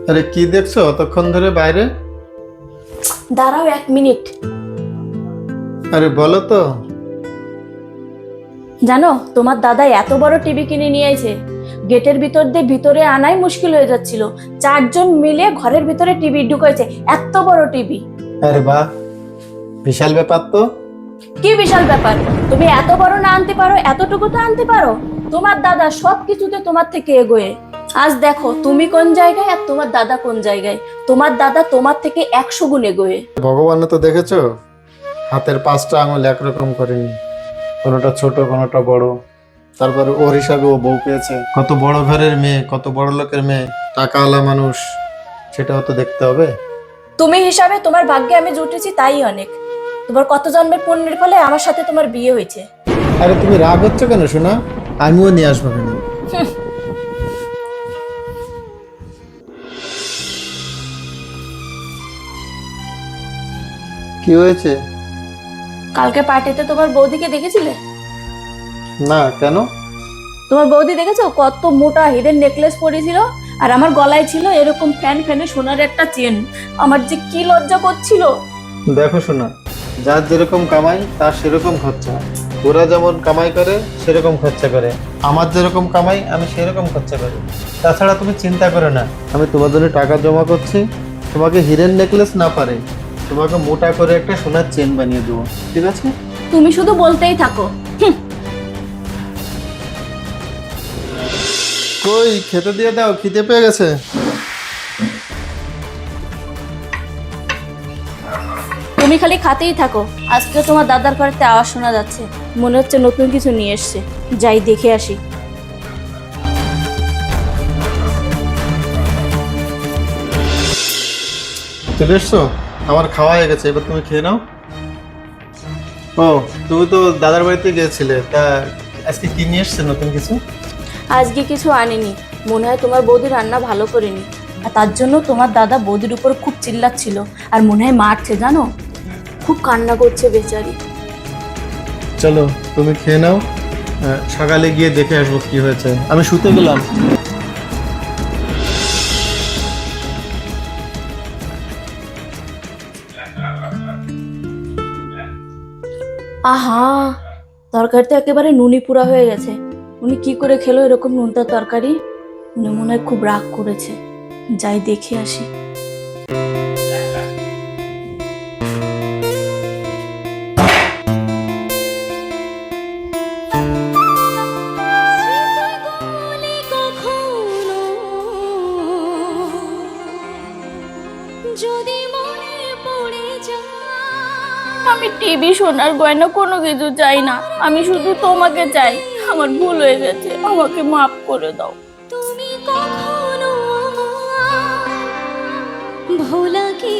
আরে কি দেখছো অতক্ষণ ধরে বাইরে? দাঁড়াও 1 মিনিট। আরে বলো তো। জানো তোমার দাদা এত বড় টিভি কিনে নিয়ে এসেছে, গেটের ভিতর দিয়ে ভিতরে আনাই মুশকিল হয়ে যাচ্ছিল। 4 জন মিলে ঘরের ভিতরে টিভি ঢুকাইছে, এত বড় টিভি। আরে বাহ, বিশাল ব্যাপার তো। কি বিশাল ব্যাপার? তুমি এত বড় না আনতে পারো, এতটুকু তো আনতে পারো। তোমার দাদা সবকিছুতে তোমার থেকে এগোয়ে। আজ দেখো তুমি কোন জায়গায় আর তোমার দাদা কোন জায়গায়। তোমার দাদা তোমার থেকে 100 গুণ এগোয়ে। ভগবান তো দেখেছো, হাতের 5টা আঙুল একরকম করেনি, কোনোটা ছোট কোনোটা বড়। তারপরে ওর হিসাবে ও বউ পেয়েছে, কত বড় ঘরের মেয়ে, কত বড় লোকের মেয়ে, টাকাওয়ালা মানুষ, সেটাও তো দেখতে হবে। তুমি হিসাবে তোমার ভাগ্যে আমি জুটেছি, তাই অনেক। তোমার কত জন্মের পুণ্যের ফলে আমার সাথে তোমার বিয়ে হয়েছে। আরে তুমি রাগ হচ্ছ কেন শোনা? আমিও নিয়ে আসবো কেন? কি হয়েছে? কালকে পার্টিতে তোমার বৌদিকে দেখেছিলে? না, কেন? তোমার বৌদি দেখেছো কত মোটা হিরের নেকলেস পরেছিল, আর আমার গলায় ছিল এরকম ফ্যান ফ্যানে সোনার একটা চেন। আমার যে কি লজ্জা করছিল। দেখো শোনা, যার যেরকম কামাই তার সেরকম খরচা। ওরা যেমন কামাই করে সেরকম খরচা করে, আমার যেরকম কামাই আমি সেরকম খরচা করি। তাছাড়া তুমি চিন্তা করো না, আমি তোমার জন্য টাকা জমা করছি। তোমাকে হিরের নেকলেস না পারে, তোমাকে মোটা করে একটা সোনার চেন বানিয়ে দেবো, ঠিক আছে? তুমি শুধু বলতেই থাকো। কই খেতে দিয়ে দাও, খিদে পেয়ে গেছে। তুমি খালি খাতেই থাকো। আজকে তোমার দাদার বাড়িতে আওয়াজ শোনা যাচ্ছে, মনে হচ্ছে নতুন কিছু নিয়ে এসছে। যাই দেখে আসি। চলে এসছো? আমার খাওয়া হয়ে গেছে, এবার তুমি খেয়ে নাও। ও, তুমি তো দাদার বাড়িতে গিয়েছিলে, তা আজকে কি নিয়ে এসছে নতুন কিছু? আজকে কিছু আনিনি, মনে হয় তোমার বৌদি রান্না ভালো করেনি, আর তার জন্য তোমার দাদা বৌদির উপর খুব চিল্লাচ্ছিল, আর মনে হয় মারছে, জানো, খুব কান্না করছে বেচারি। চলো তুমি খেয়ে নাও, সকালে গিয়ে দেখে আসবো কি হয়েছে। আমি শুতে গেলাম। আহা, তরকারিটা একেবারে নুনি পুরা হয়ে গেছে। উনি কি করে খেলো এরকম নুনটা তরকারি? উনি মনে হয় খুব রাগ করেছে। যাই দেখে আসি। আমি টিভি, সোনার গয়না কোনো কিছু চাই না, আমি শুধু তোমাকে চাই। আমার ভুল হয়ে গেছে, আমাকে মাফ করে দাও। তুমি কখনো ভোলা কি